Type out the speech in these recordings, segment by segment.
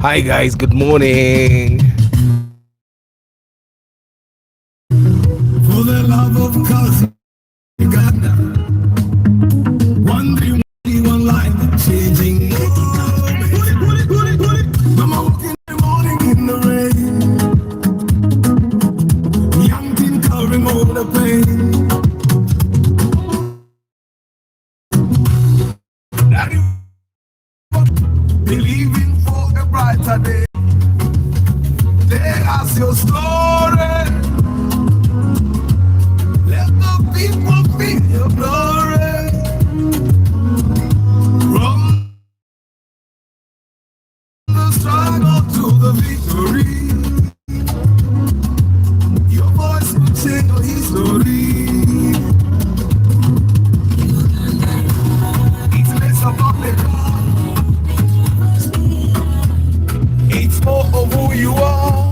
Hi guys, good morning. For the love of cause, Uganda. One dream, one life, changing. Mama walking in the morning in the rain. Young teen covering all the pain. Daddy, believing for a brighter day. Tell us your story. Let the people feel your glory. From the struggle to the victory, your voice will change your history. It's less about the car, it's more of who you are.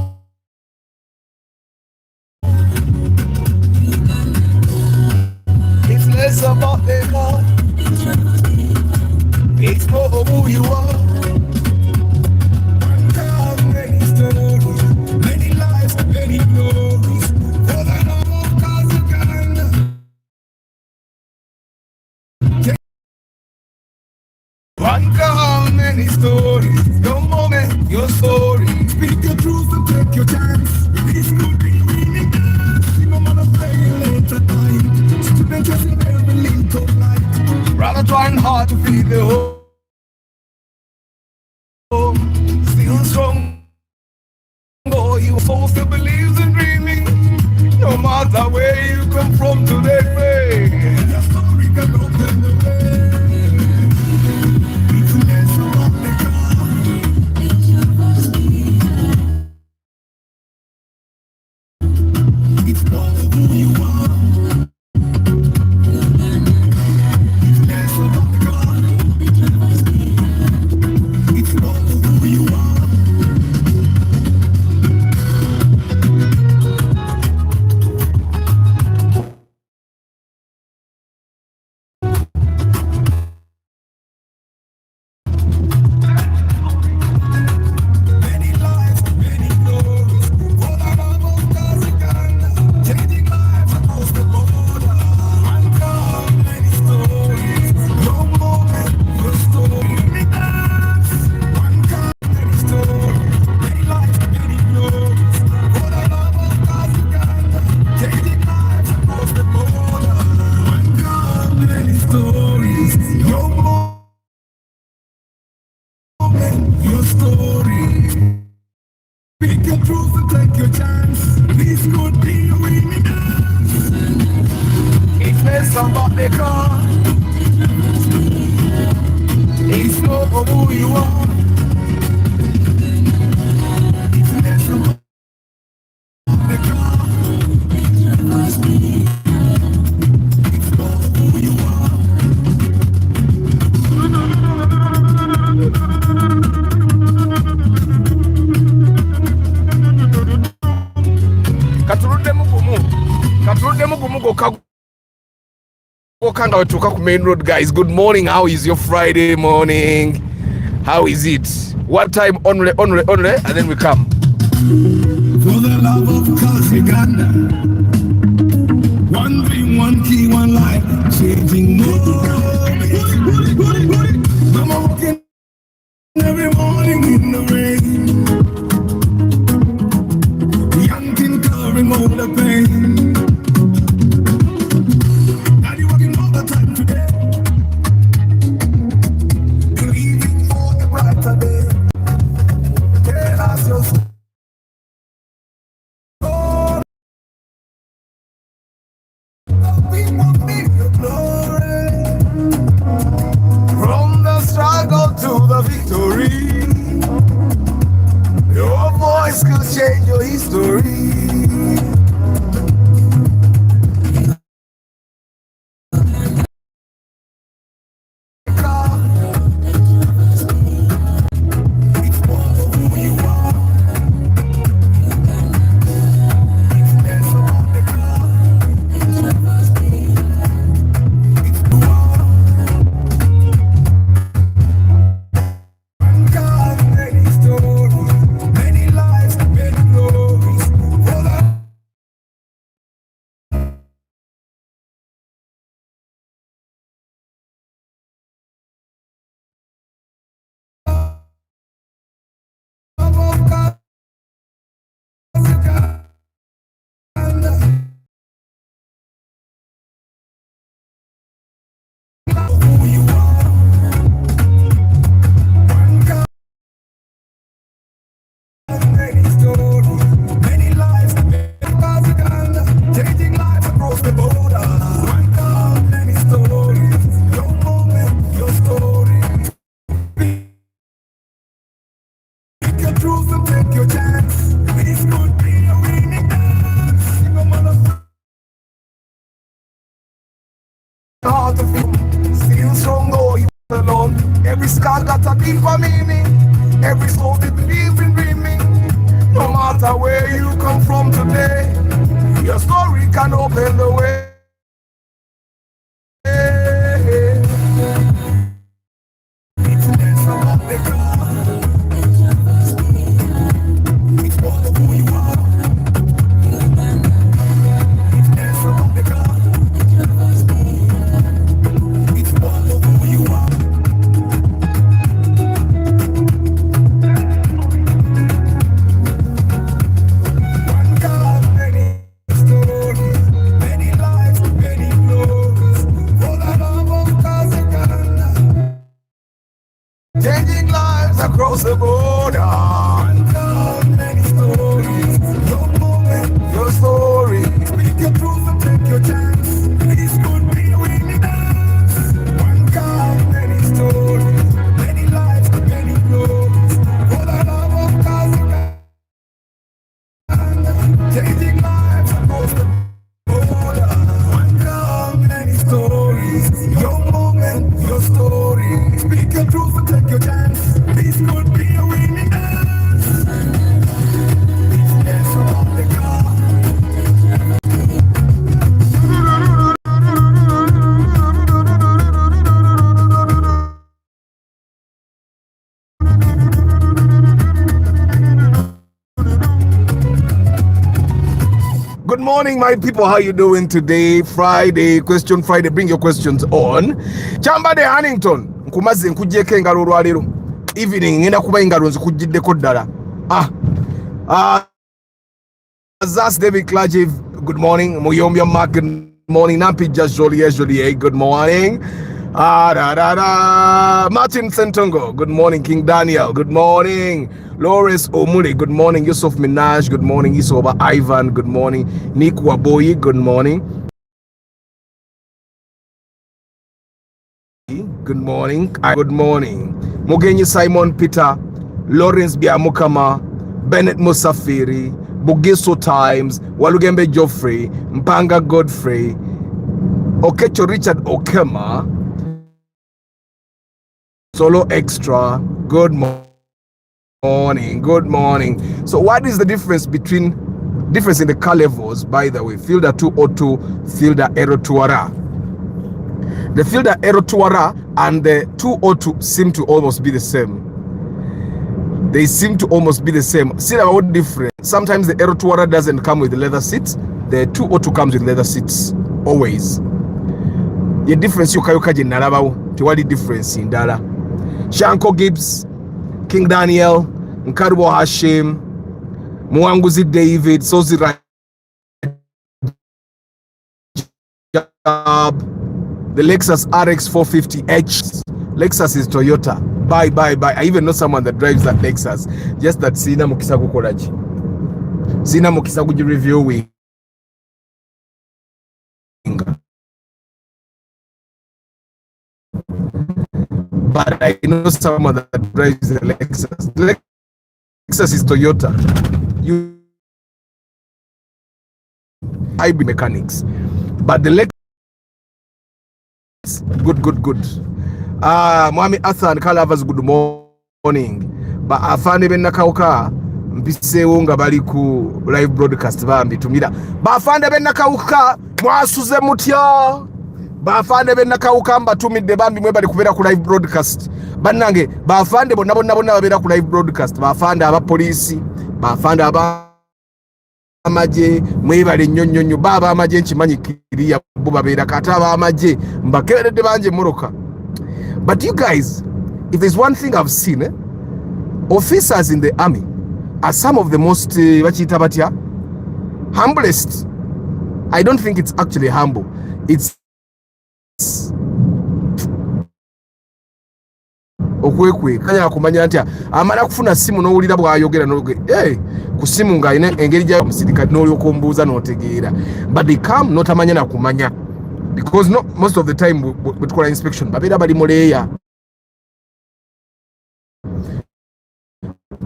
It's less about the car, it's more of who you are. One car, many stories, many lives, many glories. For the love of cause Uganda. One car, many stories. Your moment, your story. Speak your truth and take your chance. This could be winning dance. You don't wanna play late at night. Student chasing every link of light. Rather trying hard to feed the home. Still strong. Boy, your soul still believes in dreaming. No matter where you come from today, pray. Your story can open the way. It's less about the car. It's more of who you are. It's less about the car. It's more of who you are. Many lives, many glories. For the love of cause Uganda. Changing lives across the border. One car, many stories. Your moment, your story. Many dance. One car, many stories. Many lives, many glories. For the love of cause Uganda. Changing lives across the border. One car, many stories. Your moment, your story. Pick your truth and take your chance. This could be a winning dance. It's less about the car. It's more of who you are. It's less about the car. It's more of who you are. Katurudde mugumu gokka nga wetuuka ku main road. Guys, good morning. How is your Friday morning? How is it? What time? Only, and then we come. For the love of cause Uganda. One dream, one key, one life. Changing Mama walking every morning in the rain. Young teen covering all the pain. Daddy working all the time today. Believing for a brighter day. Tell us your story. People feel your glory. Every scar got a deeper meaning. Every soul they believe in dreaming. No matter where you come from today, your story can open the way. It's less about the car. It's more of who you are. It's less about the car. It's more of who you are. One car, many stories, many lives, many glories. For the love of cause Uganda, changing lives across the border. One car, many stories. Your moment, your story. Speak your truth and take your chance. This could be a winning dance. One car, many stories, many lives, many glories. For the love of cause Uganda, changing lives across the border. One car, many stories. Your moment, your story. Speak your truth and take your chance. This could be a winning dance. It's about the car. Good morning, my people. How you doing today? Friday, question Friday. Bring your questions on. Chamba de Huntington. Nkumaze nkujjeko engalo olwaleero. Evening ngenda kuba engalo nzikujiddeko ddala. Zas David Klaje, good morning. Muyombya Mark, good morning. Nampi Just Joliet, good morning. Martin Sentongo, good morning. King Daniel, good morning. Lawrence Omule, good morning. Yusuf Minaj, good morning. Isoba Ivan, good morning. Nick Waboyi, good morning. Good morning. Good morning. Mugenyi Simon Peter, Lawrence Biamukama, Bennett Musafiri, Bugiso Times, Walugembe Geoffrey, Mpanga Godfrey, Okecho Richard Okema, Solo Extra, good morning, good morning. So what is the difference in the car levels, by the way? Fielder 202, Fielder Aero Tuara. The Fielder Aero Tuara and the 202 seem to almost be the same. They seem to almost be the same. See the old difference. Sometimes the Aero Tuara doesn't come with leather seats. The 202 comes with leather seats. Always. The difference you can nalabawo. Tiwali difference in Dala. Shanko Gibbs, King Daniel, Nkarubo Hashim, Mwanguzi David, Sozi Rajab, the Lexus RX 450H. Lexus is Toyota. Bye. I even know someone that drives that Lexus. Just that Sina Mukisaku Koraji. Sina Mukisaku reviewing. But I know someone that drives the Lexus. The Lexus is Toyota. You hybrid mechanics. But the Lexus, good. Mwami Athan Kalavas, good morning. But afande benakauka mpisewo nga bali ku live broadcast bambi tumira. Bafande benakauka mwasuze mutya. Bafande benakauka mbatumidde bambi mwe bali kubeera ku live broadcast. Bannange bafande bonna babeera ku live broadcast. Bafande aba police, bafande aba amaje mwebale nnyonnyonnyo baba amaje nkimanyi kiriya bo babeera kata aba amaje mbakeredde banje moroka. But you guys, if there's one thing I've seen, officers in the army are some of the most humblest. I don't think it's actually humble. It's okwekwe kanya kumanya ntya amala kufuna simu n'owulira bw'ayogera n'olugeri ku simu ng'alina engeri gya musirikale n'olyokombuuza n'otegeera, but they come n'otamanya na kumanya, because most of the time bwe tukola inspection babeera bali muleeya.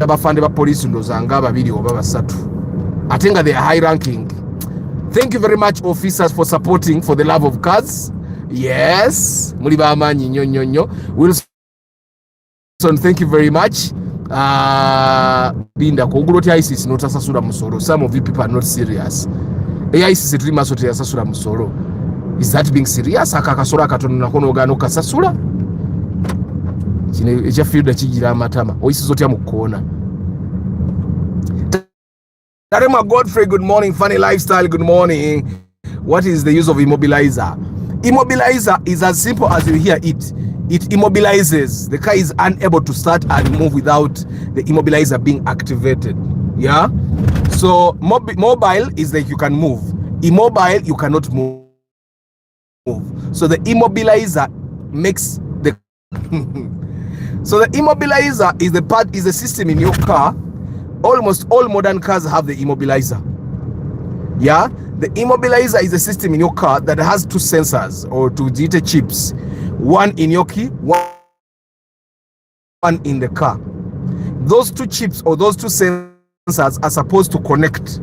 Abafande ba police ndooza nga babiri oba basatu ate nga they are high ranking. Thank you very much officers for supporting, for the love of cars. Yes, muli b'amaanyi nnyo. We'll thank you very much. Linda kugulu ti ISIS notasasula musoro. Some of you people are not serious. ISIS tuli maso teyasasula musoro. Is that being serious? Akakasoro akatono nakono ogano kasasula? Kine echa field kigira amatama. Oyisizo tya mukona. Tarema Godfrey, good morning. Funny lifestyle, good morning. What is the use of immobilizer? Immobilizer is as simple as you hear it. It immobilizes. The car is unable to start and move without the immobilizer being activated. Yeah. So mobile is like you can move. Immobile, you cannot move. So the immobilizer makes the so the immobilizer is the system in your car. Almost all modern cars have the immobilizer. Yeah, the immobilizer is a system in your car that has two sensors or two data chips, one in your key, one in the car. Those two chips or those two sensors are supposed to connect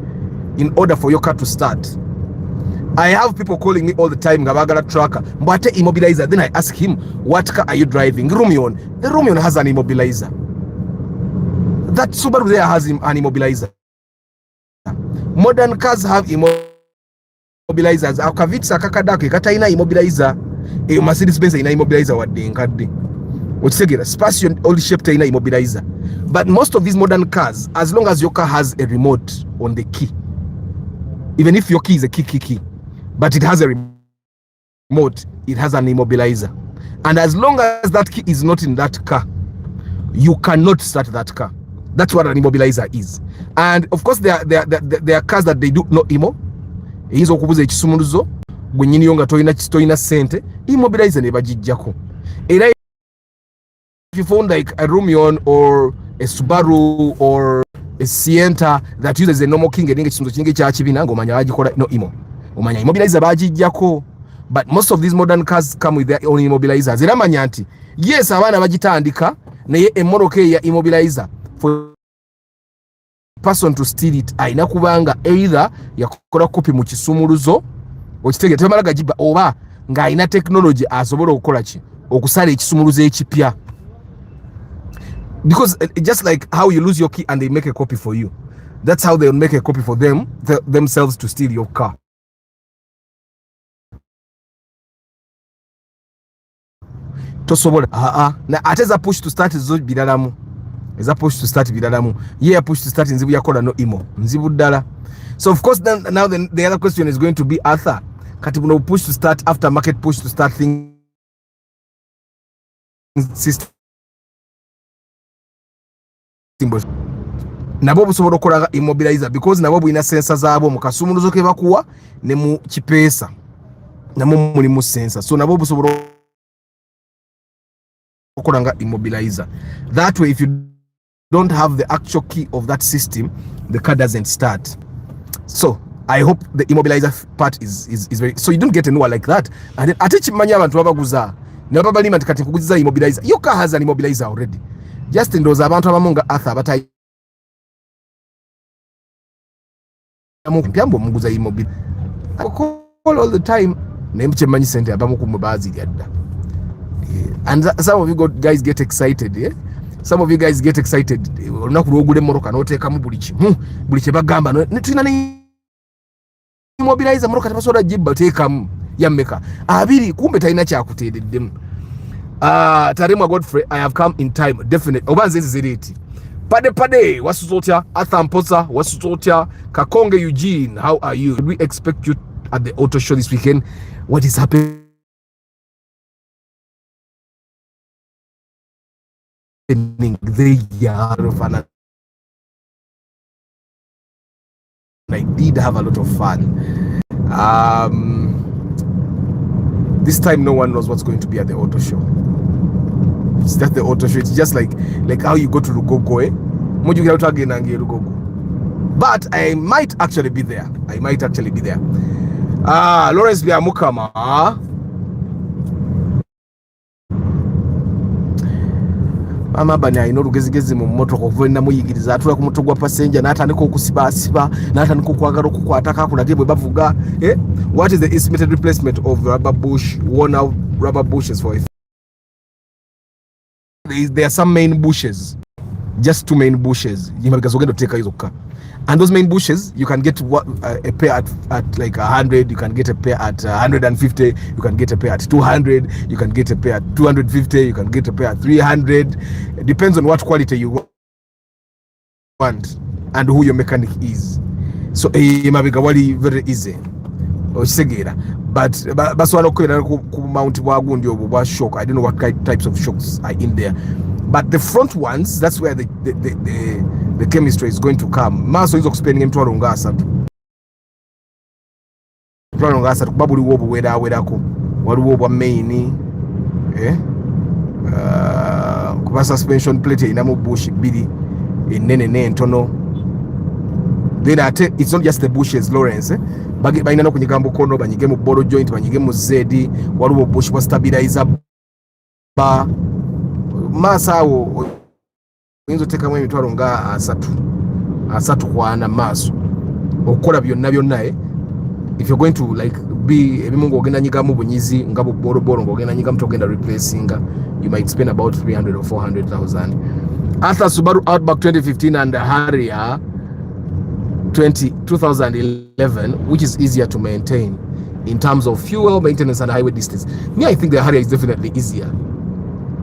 in order for your car to start. I have people calling me all the time, Gabagala tracker, but immobilizer. Then I ask him, what car are you driving? Rumion. The Rumion has an immobilizer. That Subaru there has an immobilizer. Modern cars have immobilizers. Akavitsa kakadake kata ina immobilizer. Mercedes Benz ina immobilizer wadde nkadde. Okitegera Space old shape ina immobilizer. But most of these modern cars, as long as your car has a remote on the key, even if your key is a key, but it has a remote, it has an immobilizer. And as long as that key is not in that car, you cannot start that car. That's what an immobilizer is. And of course there are cars that they do no immo. Eyinza okubuza ekisumuluzo gwe nyiniyo nga toyina sente, immobilizer ne bagijjako. Era if you found like a Rumion or a Subaru or a Sienta that uses a normal king edinga kisunzo kinge kya kibina ngomanya bagikola no immo. Omanya immobilizer bagijjako. But most of these modern cars come with their own immobilizers. Era manya nti yes abaana bagitandika naye emmoroka ya immobilizer for person to steal it aina kubanga either yakola copy mu kisumuluzo okitege tebamala gajiba oba nga aina technology asobola okukola ki okusala ekisumuluzo ekipya, because just like how you lose your key and they make a copy for you, that's how they'll make a copy for themselves to steal your car. Tosobola na ateza push to start zo bidalamu. Is a push to start bidalamu. Yeah, push to start nzibu yakola no imo. Nzibu dala. So of course then now the other question is going to be Arthur. Kati buno push to start after market push to start thing system. Nabo busobola okola immobilizer because nabo bwina sensor zaabo mu kasumuluzo ke bakuwa ne mu kipesa. Namo muli mu sensor. So nabo busobola okolanga immobilizer. That way if you don't have the actual key of that system, the car doesn't start. So I hope the immobilizer part is very, so you don't get a new like that. And then ate chimanya abantu babaguza ne babalima tikati kuguza immobilizer. Your car has an immobilizer already. Just ndoza abantu abamunga Arthur batai amukyambo muguza immobilizer. I call all the time nemche manyi center abamuku mubazi gadda. And some of you guys get excited, yeah? Some of you guys get excited. Olunaku lwogula emmoroka n'oteekamu buli kye bagamba netulina ne immobilizer moroka tebasobola gibba teekamu yammeka abiri kumbe talina kyakuteereddemu. Tarema Godfrey, I have come in time, definitely. Oba nze ziriti pade wasuza otya? Arthur Mposa wasuza otya? Kakonge Eugene, how are you? Did we expect you at the auto show this weekend? What is happening there? I did have a lot of fun. This time no one knows what's going to be at the auto show. It's just the auto show. It's just like how you go to Lugogo, but I might actually be there. Lawrence Biamukama. Mama bani ayina olugezigezi mu mmotoka okuva na muyigiriza atula ku mutto gwa passenger n'atandika okusibasiba n'atandika okwagala okukwata kakulage bwe bavuga. What is the estimated replacement of rubber bush, worn out rubber bushes for there are some main bushes, just 2 main bushes. And those main bushes, you can get a pair at like 100, you can get a pair at 150, you can get a pair at 200, you can get a pair at 250, you can get a pair at 300. It depends on what quality you want and who your mechanic is. So mabega wali very easy okisegera, but basobola okukolera ku mount bwagundi obwo bwa shock. I don't know what types of shocks are in there, but the front ones, that's where the chemistry is going to come. Maso is explaining emitwalo nga 3 kuba buliwo obuwerawerako, waliwo obwa main kuba suspension plate erinamu bush 2 enene n'entono. Then it's not just the bushes, Lawrence. Balina nokunyiga mukono, banyige mu ball joint, banyige mu zedi, waliwo bush wa stabilizer ba masawo oyinza otekamu emitwalo nga 3 kwana maaso okukola byonna if you're going to like be ebimu ng'ogenda nyigamu bunyizi nga bubolobolo ng'ogenda nyigamu togenda replacing, you might spend about 300 or 400,000. After Subaru Outback 2015 and the Harrier 2011, which is easier to maintain in terms of fuel maintenance and highway distance. Me, I think the Harrier is definitely easier.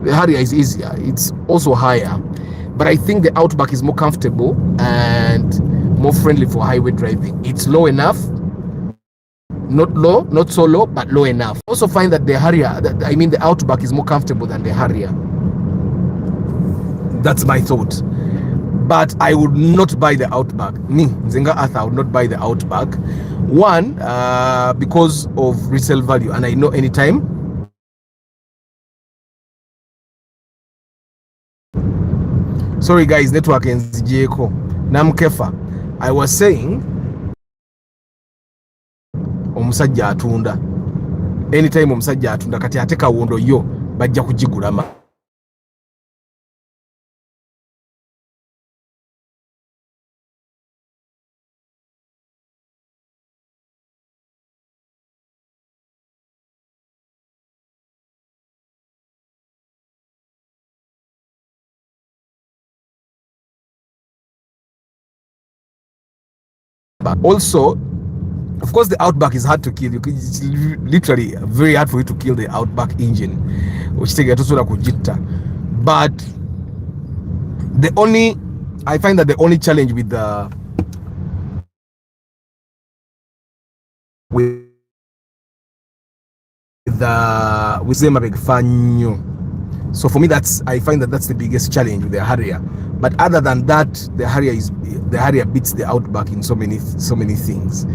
The Harrier is easier. It's also higher, but I think the Outback is more comfortable and more friendly for highway driving. It's low enough, not low, not so low, but low enough. I also find that the Harrier, the Outback is more comfortable than the Harrier. That's my thought. But I would not buy the Outback. Me, Nzenga Arthur, I would not buy the Outback. One, because of resale value, and I know anytime. Sorry guys, network nzijeko. Namkefa. I was saying, omusajja atunda. Anytime omusajja atunda kati ateka wondo yo bajja kujigulama. Also, of course, the Outback is hard to kill. It's literally very hard for you to kill the Outback engine, which take kujita. But I find that the only challenge with the big fanyo. So for me, I find that that's the biggest challenge with the Harrier. But other than that, the Harrier beats the Outback in so many things.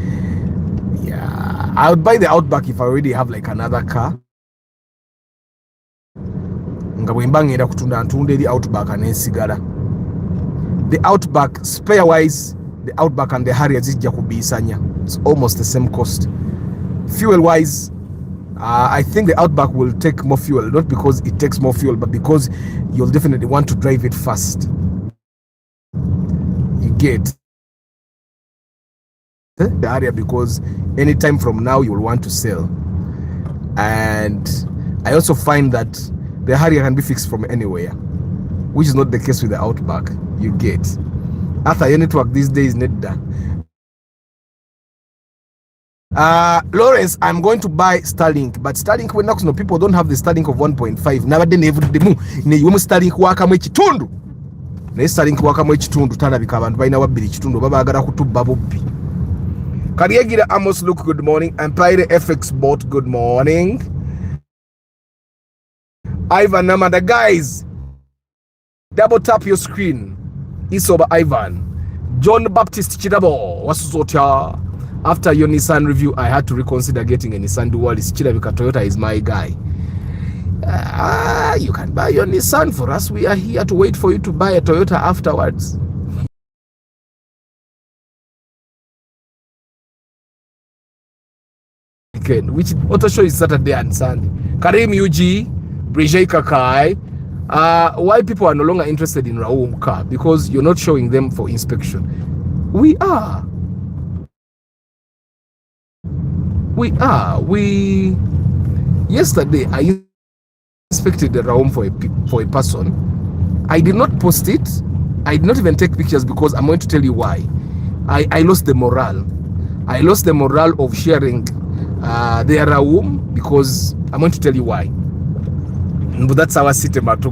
Yeah, I would buy the Outback if I already have like another car. The Outback and Sigara. The Outback, spare wise, the Outback and the Harrier it's almost the same cost. Fuel wise, I think the Outback will take more fuel, not because it takes more fuel, but because you'll definitely want to drive it fast. You get the Harrier because anytime from now you will want to sell. And I also find that the Harrier can be fixed from anywhere, which is not the case with the Outback. You get after your network these days, Nedda. Lawrence, I'm going to buy Starlink, but Starlink when no people don't have the Starlink of 1.5. Never then every day ne yumu Starlink waka mu kitundu. Ne Starlink waka mu kitundu talabika abantu balina wabbiri kitundu babagala kutubba bubbi. Kariyagira Amos Luke, good morning. Empire FX bot, good morning. Ivan Namanda, guys, double tap your screen. Isoba Ivan. John Baptist Chidabo, wasuzotya. After your Nissan review, I had to reconsider getting a Nissan Dualis. Chidabika Toyota is my guy. You can buy your Nissan for us. We are here to wait for you to buy a Toyota afterwards. Which auto show is Saturday and Sunday. Karim UG, Brigitte Kakai. Why people are no longer interested in Raoul car? Because you're not showing them for inspection. We are. Yesterday I inspected the room for a person. I did not post it. I did not even take pictures because I'm going to tell you why. I lost the morale. I lost the morale of sharing their room because I'm going to tell you why. But that's our system. Arthur,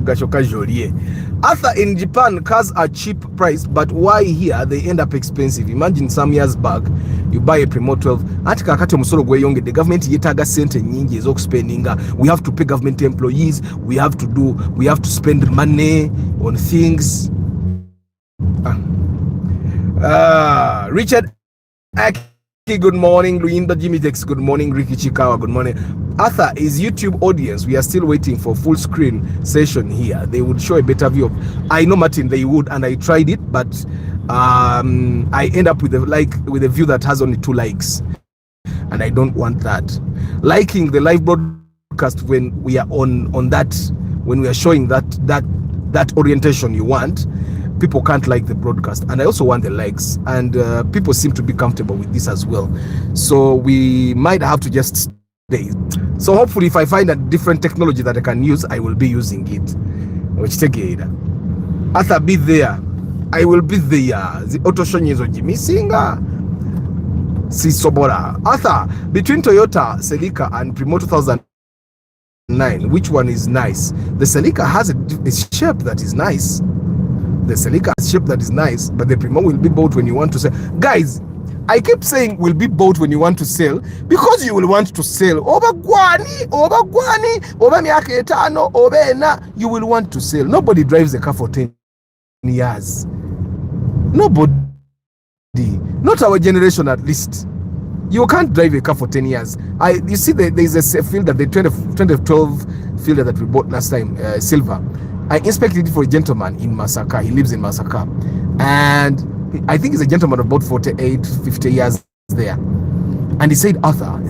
in Japan, cars are cheap price, but why here they end up expensive? Imagine some years back, you buy a Primo 12. The government yetaga sente nyingi is spending. We have to pay government employees. We have to spend money on things. Richard Aki, good morning. Luinda Jimmy Dex, good morning. Ricky Chikawa, good morning. Arthur, is YouTube audience? We are still waiting for full screen session here. They would show a better view. I know, Martin, they would, and I tried it, but I end up with a view that has only 2 likes, and I don't want that. Liking the live broadcast when we are on that, when we are showing that orientation you want, people can't like the broadcast, and I also want the likes, and people seem to be comfortable with this as well. So we might have to just stay. So hopefully, if I find a different technology that I can use, I will be using it. Which take it. Arthur, be there. I will be there. The auto show is missing. Si sobora. Arthur, between Toyota Celica and Primo 2009, which one is nice? The Celica has a shape that is nice. The Celica has a shape that is nice, but the Primo will be bought when you want to sell. Guys, I keep saying will be bought when you want to sell because you will want to sell. Oba gwani, oba miaka etano, oba ena, you will want to sell. Nobody drives a car for 10 years. Nobody. Not our generation, at least. You can't drive a car for 10 years. You see, there is a fielder, the 2012 fielder that we bought last time, silver. I inspected it for a gentleman in Masaka. He lives in Masaka, and I think he's a gentleman of about 48, 50 years there. And he said, Arthur,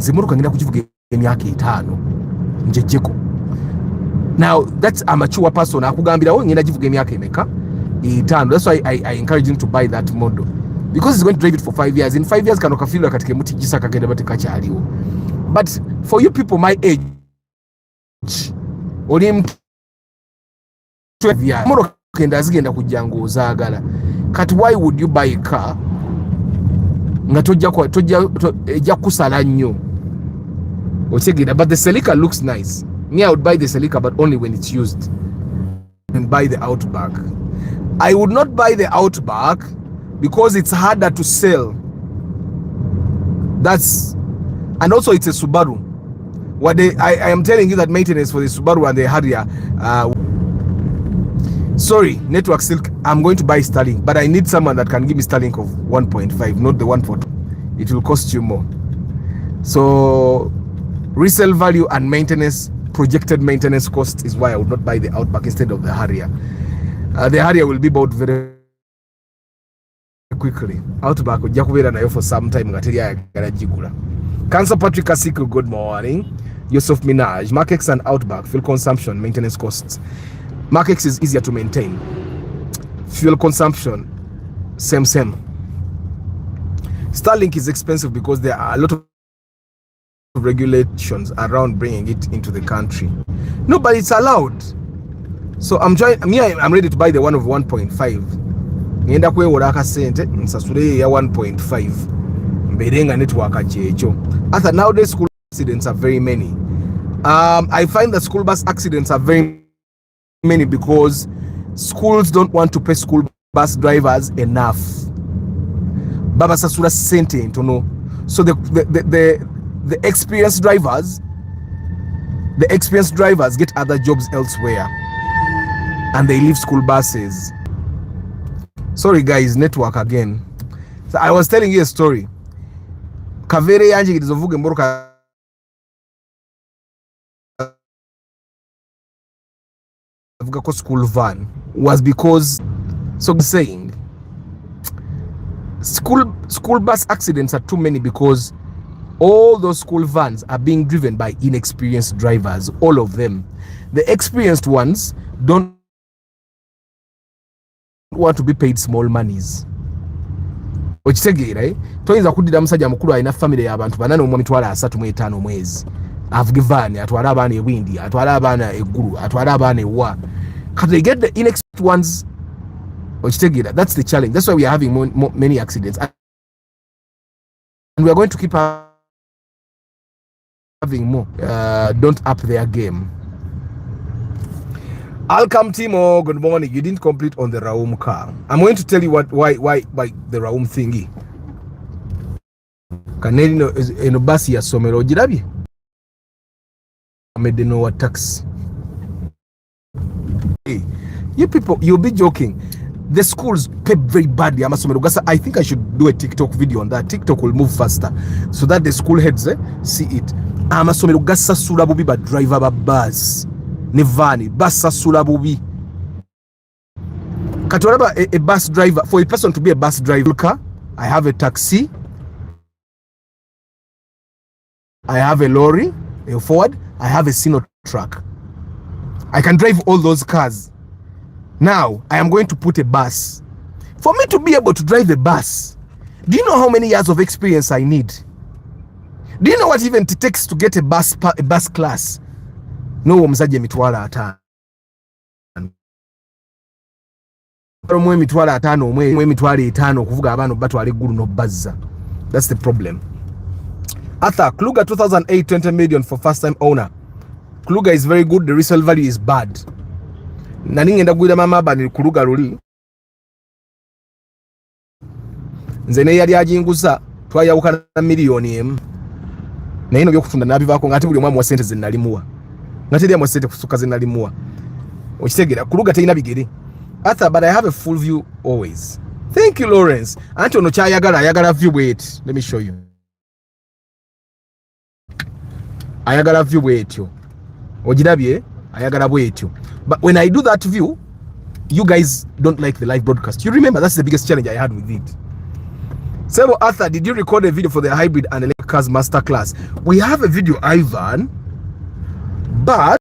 now that's a mature person. That's why I encourage him to buy that model, because he's going to drive it for 5 years. In 5 years, but for you people my age, Kat, why would you buy a car but the Celica looks nice. Me, I would buy the Celica, but only when it's used, and buy the Outback. I would not buy the Outback because it's harder to sell. And also it's a Subaru. I am telling you that maintenance for the Subaru and the Harrier, sorry, network silk, I'm going to buy Starlink, but I need someone that can give me Starlink of 1.5, not the 1.2. It will cost you more. So resale value and maintenance, projected maintenance cost is why I would not buy the Outback instead of the Harrier. The Harrier will be bought very quickly. Outback will for some time. Cancer Patrick Asiku, good morning. Yusuf Minaj, Mark X and Outback, fuel consumption, maintenance costs. Mark X is easier to maintain. Fuel consumption, same. Starlink is expensive because there are a lot of regulations around bringing it into the country. No, but it's allowed. So I'm ready to buy the one of 1.5. Nienda kwe woraka sente nsasure ya 1.5. Mberenga network achecho. After nowadays school accidents are very many. I find that school bus accidents are very many because schools don't want to pay school bus drivers enough. Baba sasura sente ntono. So the experienced drivers get other jobs elsewhere, and they leave school buses. Sorry guys, network again. So I was telling you a story. Kavere yanje gizovuge mboroka school van was because, so saying, school bus accidents are too many because all those school vans are being driven by inexperienced drivers, all of them. The experienced ones don't want to be paid small monies. Right? Toyinza kudira musajja mukulu alina family y'abantu banane mu mitwalo 35 mwezi. Avugivani atwala abaana ewindi, atwala abaana eggulu, atwala abaana ewa. Because they get the inexperienced ones. That's the challenge. That's why we are having many accidents, and we are going to keep having more. Don't up their game. I'll come, Timo. Good morning. You didn't complete on the Raum car. I'm going to tell you why the Raum thingy. Kanelino is in bus ya somero jirabi. I made the no tax. Hey, you people, you'll be joking. The schools pay very badly. I think I should do a TikTok video on that. TikTok will move faster so that the school heads see it. Amasomero gasasula bubi ba driver ba bus ne van basasula bubi. Katoraba a bus driver, for a person to be a bus driver, I have a taxi, I have a lorry, a Ford, I have a Sino truck. I can drive all those cars. Now, I am going to put a bus. For me to be able to drive a bus, do you know how many years of experience I need? Do you know what even it takes to get a bus class? No, mzaje mitwala atano. Mwe mitwala atano, mwe mitwala itano kuvuga abantu batwala eggulu no bazza. That's the problem. Arthur, Kluger 2008, 20 million for first time owner. Kluger is very good, the resale value is bad. Naningenda gwira mama bani Kluger luli. Nze ne yali ajinguza twayawukana miliyoni emu. Na ino byokutunda nabivako ngati buli mwamu wa sente ze nalimuwa. Ngati ya sente kusuka ze nalimuwa. Okitegera Kluger tayina bigere. Arthur, but I have a full view always. Thank you, Lawrence. Anti ono ayagala view wait. Let me show you. Ayagala view bwetyo. Ojirabye ayagala bwetyo. But when I do that view, you guys don't like the live broadcast. You remember that's the biggest challenge I had with it. So Arthur, did you record a video for the hybrid and electric cars masterclass? We have a video, Ivan, but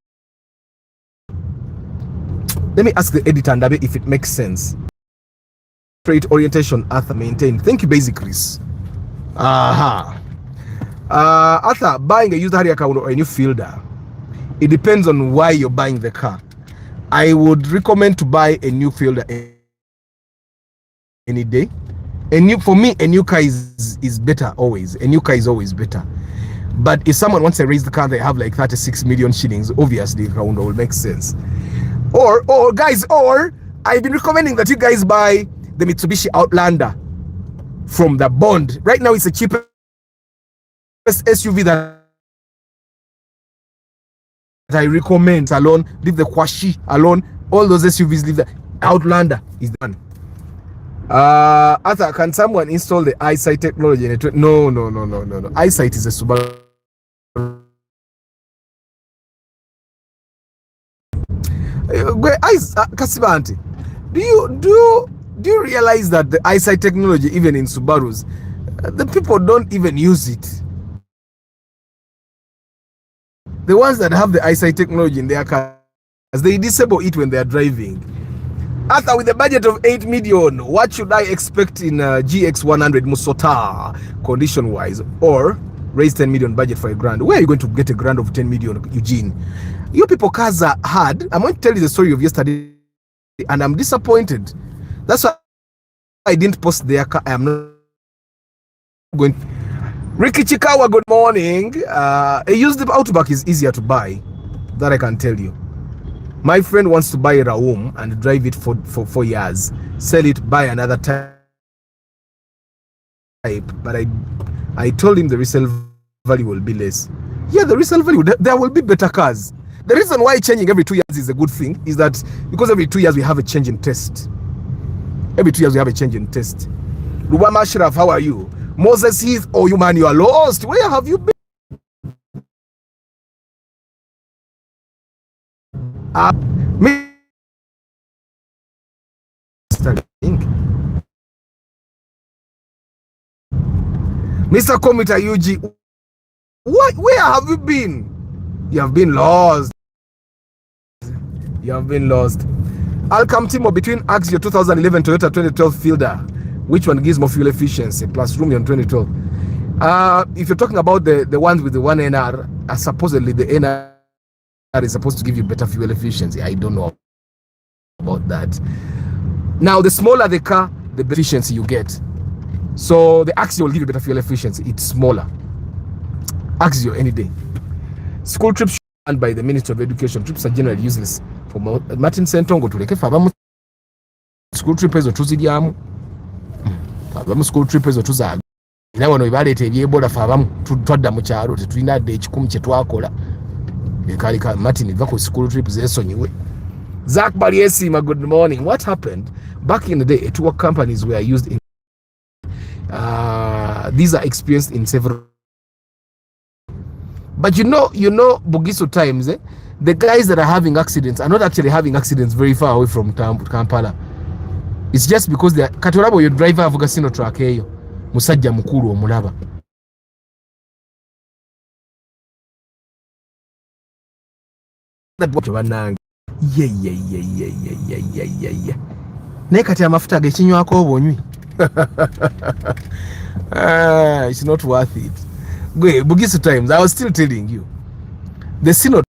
let me ask the editor and if it makes sense. Trade orientation, Arthur maintained. Thank you, Basic Chris. Aha. Arthur, buying a used Harrier car or a new Fielder, it depends on why you're buying the car. I would recommend to buy a new Fielder any day. For me, a new car is better always. A new car is always better. But if someone wants to raise the car, they have like 36 million shillings. Obviously, it will make sense. Or I've been recommending that you guys buy the Mitsubishi Outlander from the Bond. Right now, it's the cheapest SUV that I recommend. Alone, leave the Kwashi alone. All those SUVs, leave the Outlander is done. Arthur, can someone install the eyesight technology? No. Eyesight is a Subaru. Kasibanti, do you realize that the eyesight technology, even in Subarus, the people don't even use it? The ones that have the eyesight technology in their cars, they disable it when they are driving. Arthur, with a budget of 8 million, what should I expect in GX100 Musota condition-wise, or raise 10 million budget for a grand? Where are you going to get a grand of 10 million, Eugene? You people cars are hard. I'm going to tell you the story of yesterday, and I'm disappointed. That's why I didn't post their car. I am not going. Ricky Chikawa, good morning. A used Outback is easier to buy. That I can tell you. My friend wants to buy a Raum and drive it for 4 years. Sell it, buy another type. But I told him the resale value will be less. Yeah, the resale value, there will be better cars. The reason why changing every 2 years is a good thing is that because every 2 years we have a change in test. Every 2 years we have a change in test. Rubama Ashraf, how are you? Moses Heath, oh you man, you are lost. Where have you been? Mr. Komita Yuji, where have you been? You have been lost. You have been lost. I'll come Timo between Axio 2011 Toyota 2012 Fielder. Which one gives more fuel efficiency? Plus Rumion 2012. If you're talking about the ones with the 1 NR, supposedly the NR is supposed to give you better fuel efficiency. I don't know about that. Now, the smaller the car, the better efficiency you get. So the Axio will give you better fuel efficiency. It's smaller. Axio any day. School trips run by the Ministry of Education. Trips are generally useless. For Martin Sentongo to leke fabamu school trip ezo tuziryamu. Fabamu school trip ezo tuzaga. Era wano ibalete ebyebola fabamu twadda mu kyalo tetulina de ekikumu kye twakola. Ekali ka Martin va ku school trip zesonyiwe. Zach Baliesima, good morning. What happened? Back in the day, tour companies were used in these are experienced in several, but you know Bugisu times, the guys that are having accidents are not actually having accidents very far away from Kampala. It's just because they are Katorabo, your driver of Gasino track eyo musajja mukulu omulaba. That what you wanang. Yeah. Nekati amafuta gekinywako obonywi. It's not worth it. Bugisu times, I was still telling you. The synod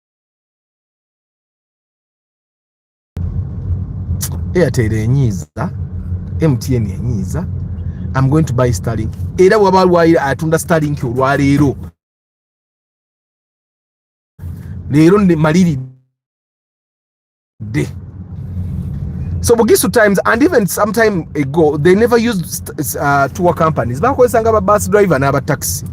Airtel enyiza, MTN enyiza. I'm going to buy Starlink. Era wabalwaire atunda Starlink olwaleero. Leero ndi maliri de. So Bugisu times, and even some time ago, they never used tour companies. Bakozanga bus driver na taxi.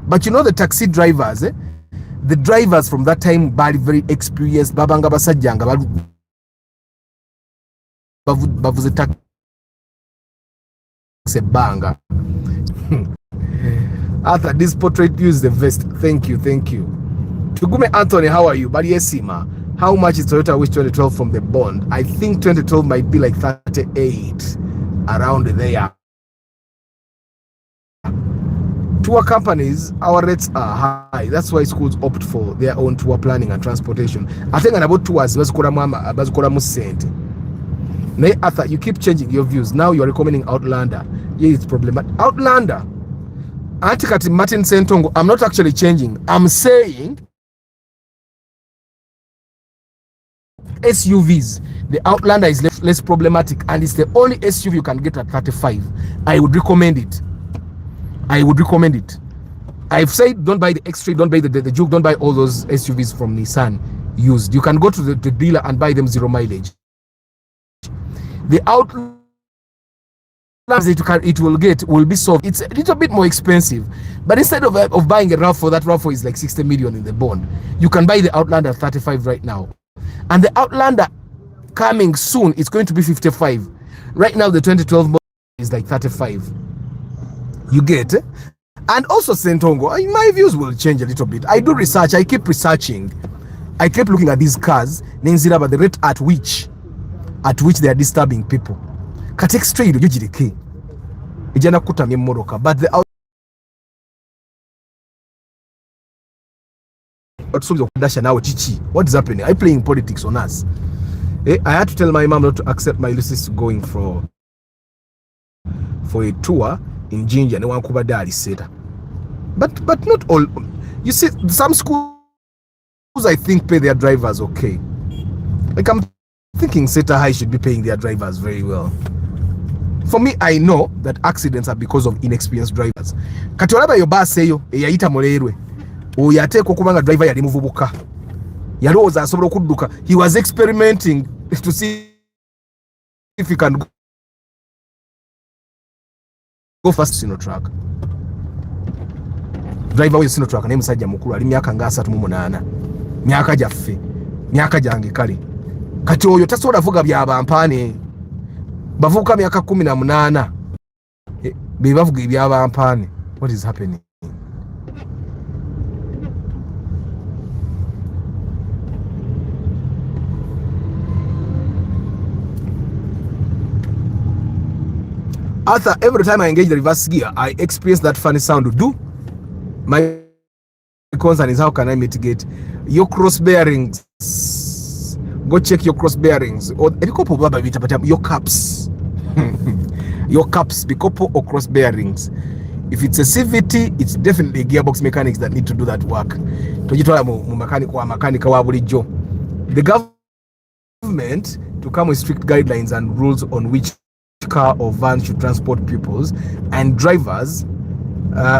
But you know the taxi drivers, the drivers from that time bali very experienced. Babanga basajjanga bavuze taxi banga. Arthur, this portrait use the vest. Thank you. Tugume Anthony, how are you? Baliesima. How much is Toyota Wish 2012 from the bond? I think 2012 might be like 38, around there. Tour companies, our rates are high. That's why schools opt for their own tour planning and transportation. I think about tours, Arthur, you keep changing your views. Now you're recommending Outlander. Yeah, it's problematic. Outlander. Antikati Martin Sentongo, I'm not actually changing. I'm saying SUVs, the Outlander is less problematic, and it's the only SUV you can get at 35. I would recommend it. I've said don't buy the X3, don't buy the Juke, don't buy all those SUVs from Nissan used. You can go to the dealer and buy them 0 mileage. The Outlander it will be soft. It's a little bit more expensive, but instead of buying a RAV4, that RAV4 is like 60 million in the bond. You can buy the Outlander at 35 right now. And the Outlander coming soon, it's going to be 55. Right now, the 2012 model is like 35. You get? And also Sentongo, my views will change a little bit. I do research. I keep researching. I keep looking at these cars. Nenzira, but the rate at which they are disturbing people. Katek straight, ujirike. Ijana kutamye moroka. But the what is happening? Are you playing politics on us? I had to tell my mom not to accept my Ulysses going for a tour in Jinja and Wankuba Dari said. But not all. You see, some schools I think pay their drivers okay. Like I'm thinking Seta High should be paying their drivers very well. For me, I know that accidents are because of inexperienced drivers. Katolaba yo bus seyo eyaita molerwe. Oyateekwa kubanga driver yali muvubuka. Yalowooza asobola okudduka. He was experimenting to see if he can go fast Sinotrack. Driver we Sinotrack naye musajja mukulu ali myaka nga 38. Myaka gyaffe. Myaka gyange kale. Kati oyo tasobola vuga byabampaane. Bavuka myaka 18. Be bavuga ebyabampaane. What is happening? Arthur, every time I engage the reverse gear, I experience that funny sound to do. My concern is how can I mitigate your cross bearings? Go check your cross bearings or your caps. Your caps, bikopo or cross bearings. If it's a CVT, it's definitely gearbox mechanics that need to do that work. The government government to come with strict guidelines and rules on which car or van should transport pupils, and drivers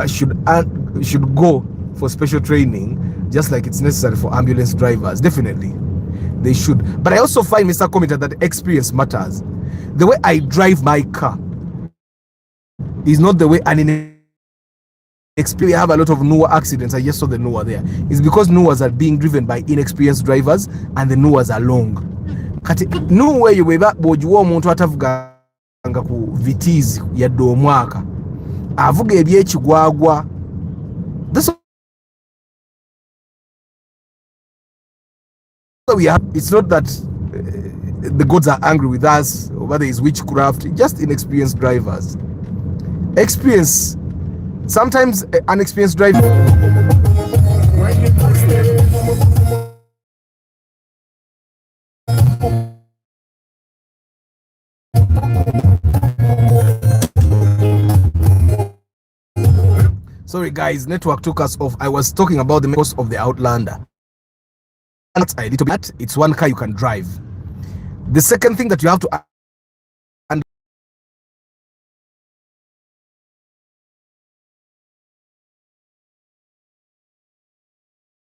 should go for special training, just like it's necessary for ambulance drivers. Definitely they should. But I also find, Mr. Commenter, that experience matters. The way I drive my car is not the way an experience. I have a lot of Noah accidents. I just saw the Noah there. It's because Noahs are being driven by inexperienced drivers and the Noahs are long. Kati Noah yobeba bojuwa omuntu atavuga nga ku vitizi ya domwaka avuga ebyekigwagwa. This we have. It's not that the gods are angry with us or whether it's witchcraft, just inexperienced drivers. Experience, sometimes unexperienced drivers. Sorry guys, network took us off. I was talking about the cost of the Outlander. That's a little bit. It's one car you can drive. The second thing that you have to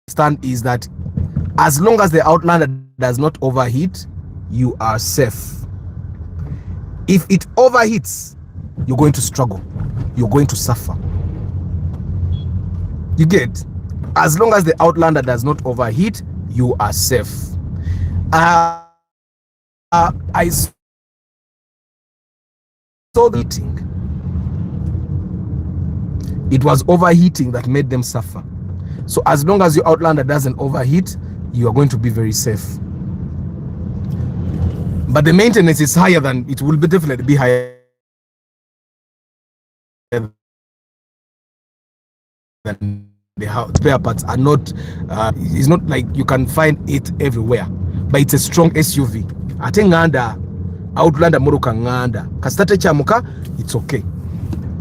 understand is that as long as the Outlander does not overheat, you are safe. If it overheats, you're going to struggle. You're going to suffer. You get? As long as the Outlander does not overheat, you are safe. I saw the heating. It was overheating that made them suffer. So as long as your Outlander doesn't overheat, you are going to be very safe. But the maintenance is higher than, it will be definitely be higher than the spare parts are not. It's not like you can find it everywhere, but it's a strong SUV. Ate nganda Outlander moruka nganda kastate chamuka, it's okay.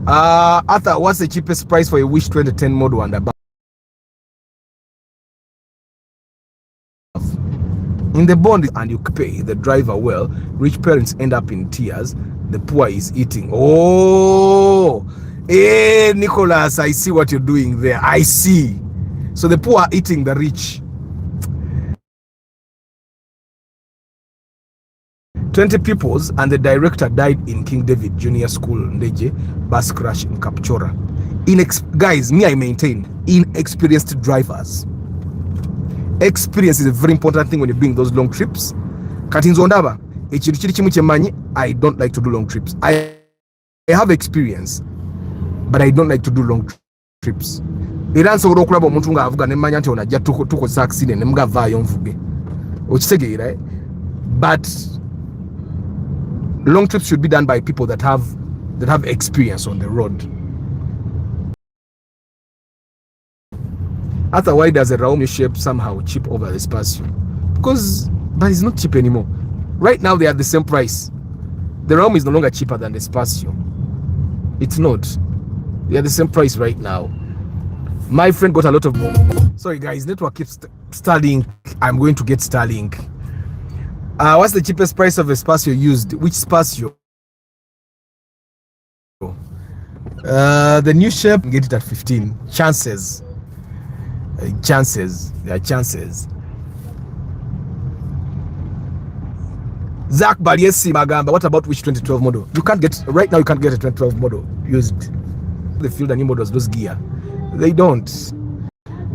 Arthur, what's the cheapest price for a Wish 2010 model and above? In the bond, and you pay the driver well, rich parents end up in tears, the poor is eating. Oh, hey Nicholas, I see what you're doing there. I see. So the poor are eating the rich. 20 pupils and the director died in King David Junior School, Ndeje, bus crash in Kapchora. Guys, me, I maintain inexperienced drivers. Experience is a very important thing when you're doing those long trips. I don't like to do long trips. I have experience, but I don't like to do long trips. Right? But long trips should be done by people that have experience on the road. Arthur, why does a Raumi shape somehow cheap over the Spacio? Because, but it's not cheap anymore. Right now they are the same price. The Raumi is no longer cheaper than the Spacio. It's not. They are the same price right now. My friend got a lot of. Sorry guys, network keeps Starlink. I'm going to get Starlink. What's the cheapest price of a Spacio used? Which Spacio? The new shape, get it at 15. Chances. There are chances. Zach Baliesi Magamba, what about which 2012 model? You can't get, right now you can't get a 2012 model used. They feel the new models, those gear. They don't.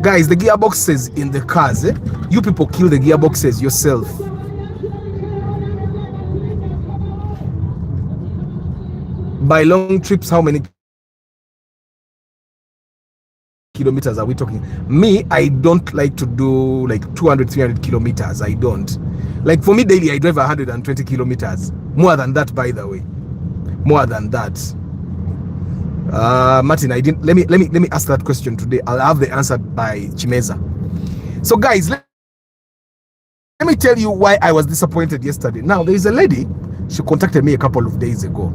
Guys, the gearboxes in the cars, you people kill the gearboxes yourself. By long trips, how many kilometers are we talking? Me, I don't like to do like 200-300 kilometers. I don't. Like for me daily, I drive 120 kilometers. More than that, by the way. More than that. Martin, I didn't. Let me ask that question today. I'll have the answer by Chimeza. So guys, let me tell you why I was disappointed yesterday. Now there is a lady. She contacted me a couple of days ago.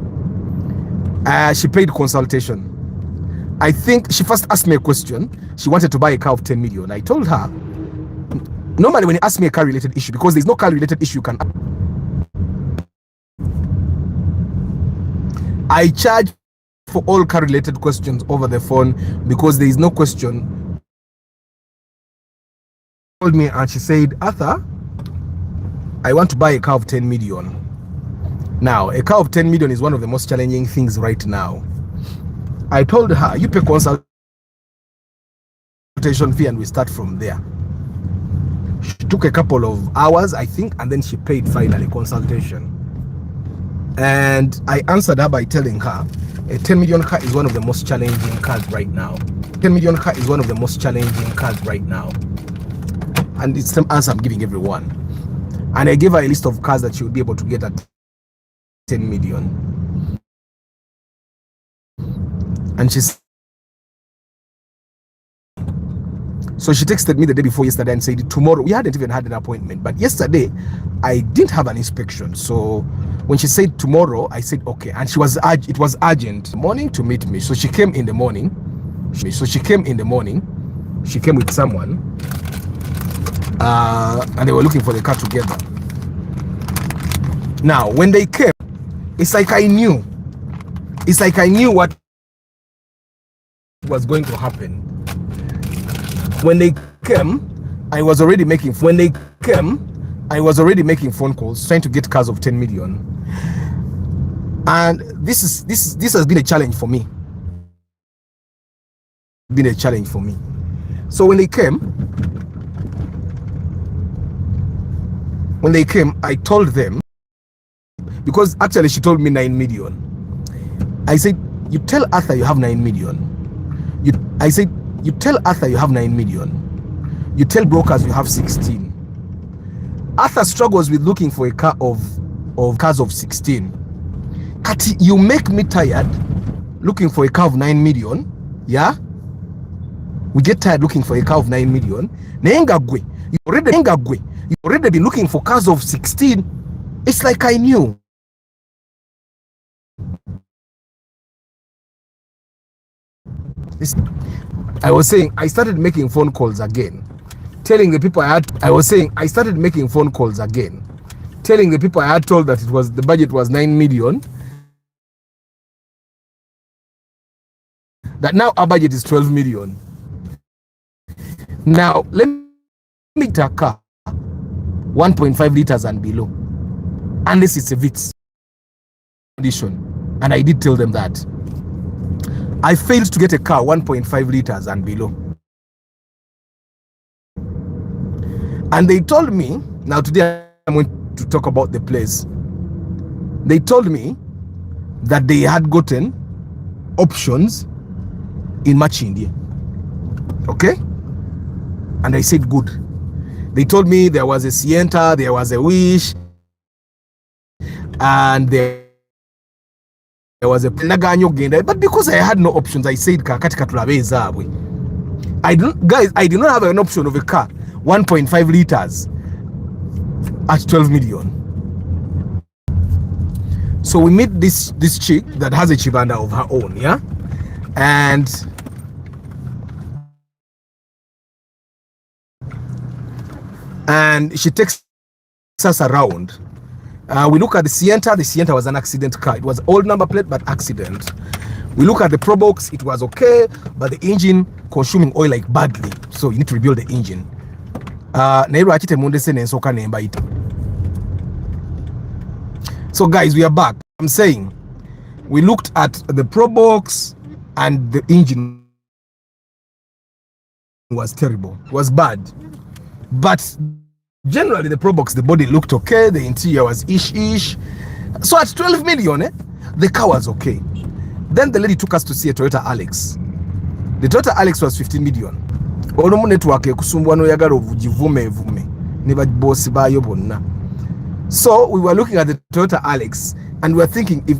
She paid consultation. I think she first asked me a question. She wanted to buy a car of 10 million. I told her, Normally when you ask me a car related issue, because there's no car related issue you can, I charge for all car related questions over the phone, because there is no question. She called me and she said, Arthur, I want to buy a car of 10 million. Now, a car of 10 million is one of the most challenging things right now. I told her, you pay consultation fee and we start from there. She took a couple of hours, I think, and then she paid finally consultation. And I answered her by telling her, a 10 million car is one of the most challenging cars right now. 10 million car is one of the most challenging cars right now. And it's the answer I'm giving everyone. And I gave her a list of cars that she would be able to get at 10 million. And so she texted me the day before yesterday and said, tomorrow, we hadn't even had an appointment, but yesterday I didn't have an inspection. So when she said tomorrow, I said, okay. And it was urgent morning to meet me. So she came in the morning. She came with someone, and they were looking for the car together. Now, when they came, it's like I knew what was going to happen. When they came, I was already making phone calls trying to get cars of 10 million. And this has been a challenge for me. So when they came, I told them, because actually she told me 9 million. I said, you tell Arthur you have 9 million. You tell Arthur you have 9 million. You tell brokers you have 16. Arthur struggles with looking for a car of cars of 16. Kati, you make me tired looking for a car of 9 million. Yeah? We get tired looking for a car of 9 million. You already been looking for cars of 16. It's like I knew. I was saying I started making phone calls again, telling the people I had told that the budget was 9 million, that now our budget is 12 million. Now let me take a car 1.5 liters and below, unless it's a VITS condition. And I did tell them that I failed to get a car 1.5 liters and below. And they told me, now today I'm going to talk about the place. They told me that they had gotten options in Machindi. Okay? And I said, good. They told me there was a Sienta, there was a Wish, and there was a Naganyo Genda. But because I had no options, I said, I did not have an option of a car 1.5 liters at 12 million. So we meet this chick that has a Chivanda of her own, yeah? And she takes us around. We look at the Sienta. The Sienta was an accident car. It was old number plate, but accident. We look at the Pro Box. It was okay, but the engine consuming oil like badly. So you need to rebuild the engine. So guys, we are back. I'm saying we looked at the Pro Box and the engine was terrible. It was bad. But generally the Pro Box, the body looked okay, the interior was ish. So at 12 million, the car was okay. Then the lady took us to see a Toyota Alex. The Toyota Alex was 15 million. So we were looking at the Toyota Alex and we were thinking if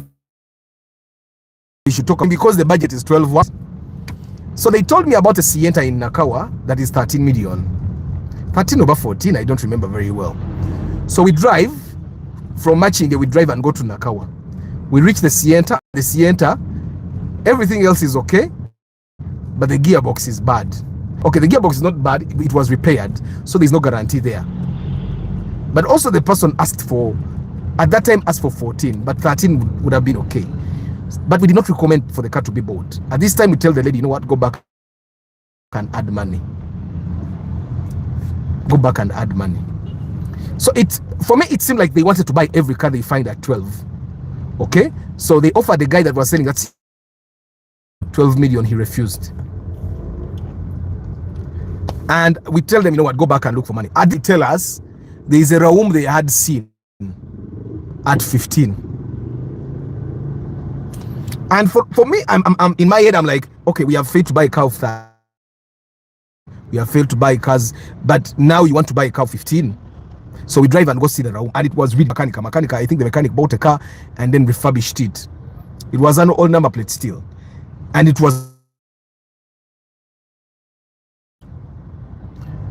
we should talk, because the budget is 12. So they told me about a Sienta in Nakawa that is 13 million. 13 over 14, I don't remember very well. So we drive from Machinge, we drive and go to Nakawa. We reach the Sienta. The Sienta, everything else is okay, but the gearbox is bad. Okay, the gearbox is not bad, it was repaired, so there's no guarantee there. But also the person asked for, at that time asked for 14, but 13 would have been okay. But we did not recommend for the car to be bought. At this time we tell the lady, you know what, go back and add money. Go back and add money. So for me, it seemed like they wanted to buy every car they find at 12. Okay, so they offered the guy that was selling that 12 million, he refused. And we tell them, you know what, go back and look for money. And they tell us there is a room they had seen at 15. And for me, I'm in my head, I'm like, okay, we have failed to buy a car of that. We have failed to buy cars, but now you want to buy a car of 15. So we drive and go see the room, and it was with mechanic. I think the mechanic bought a car and then refurbished it. It was an old number plate still, and it was.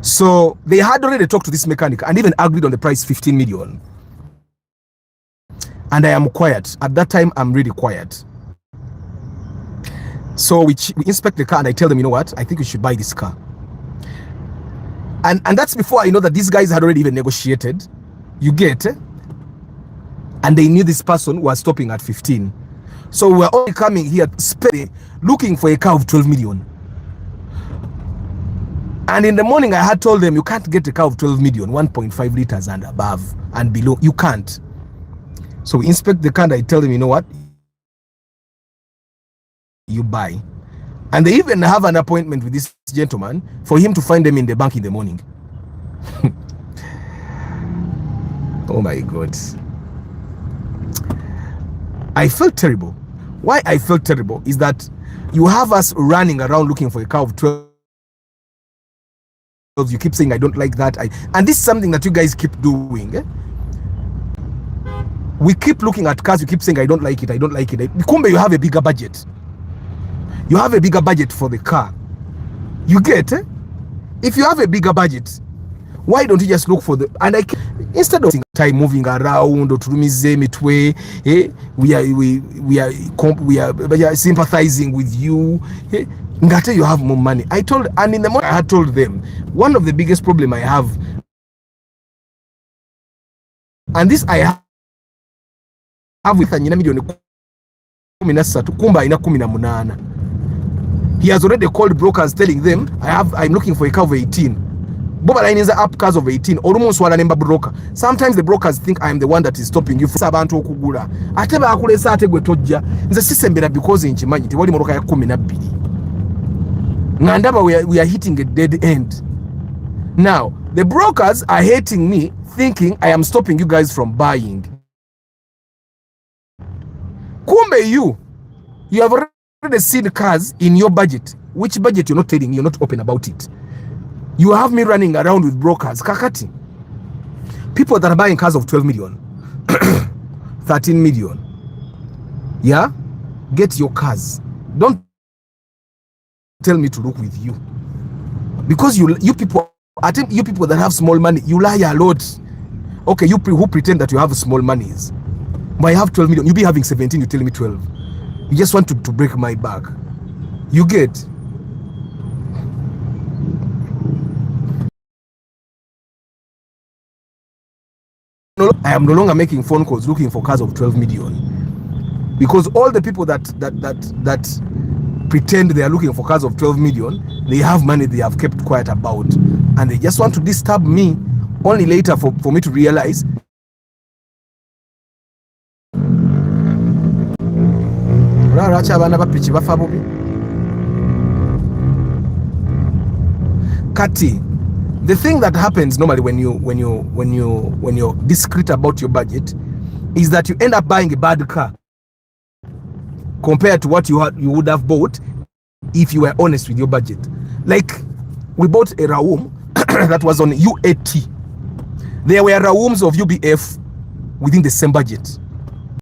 So they had already talked to this mechanic and even agreed on the price, 15 million. And I am quiet at that time. I'm really quiet. So we inspect the car, and I tell them, you know what, I think we should buy this car. And that's before I know that these guys had already even negotiated. You get, and they knew this person was stopping at 15. So we were only coming here looking for a car of 12 million. And in the morning I had told them, you can't get a car of 12 million, 1.5 liters and above and below. You can't. So we inspect the car, and I tell them, you know what, you buy. And they even have an appointment with this gentleman for him to find them in the bank in the morning. Oh my God. I felt terrible. Why I felt terrible is that you have us running around looking for a car of 12. You keep saying, I don't like that. And this is something that you guys keep doing. We keep looking at cars, you keep saying, I don't like it, I don't like it. Kumbe, you have a bigger budget. You have a bigger budget for the car. You get, if you have a bigger budget, why don't you just look for the, and instead of time moving around or mitwe, we are sympathizing with you. Ngate, you have more money. And in the morning I had told them, one of the biggest problem I have, and this I have with anyina milioni 13 kumba ina 18. He has already called brokers telling them, I'm looking for a car of 18. Boba line is up cars of 18. Almost one number broker. Sometimes the brokers think I'm the one that is stopping you. Sabantu okugula. Ateba akule sa ategwe tojja. Nze sisembera because nchimanyi tewali moroka ya 12. Ngandaba we are hitting a dead end. Now, the brokers are hating me, thinking I am stopping you guys from buying. Kumbe you have already seen cars in your budget. Which budget you're not telling, you're not open about it. You have me running around with brokers. Kakati. People that are buying cars of 12 million, 13 million. Yeah? Get your cars. Don't tell me to look with you. Because you people, I think you people that have small money, you lie a lot. Okay, you who pretend that you have small monies. But I have 12 million. You be having 17, you tell me 12. You just want to break my back. You get. I am no longer making phone calls looking for cars of 12 million. Because all the people that pretend they are looking for cars of 12 million, they have money they have kept quiet about. And they just want to disturb me, only later for me to realize. Kati, the thing that happens normally when you're discreet about your budget is that you end up buying a bad car compared to what you would have bought if you were honest with your budget. Like, we bought a Raum that was on UAT. There were Raums of UBF within the same budget.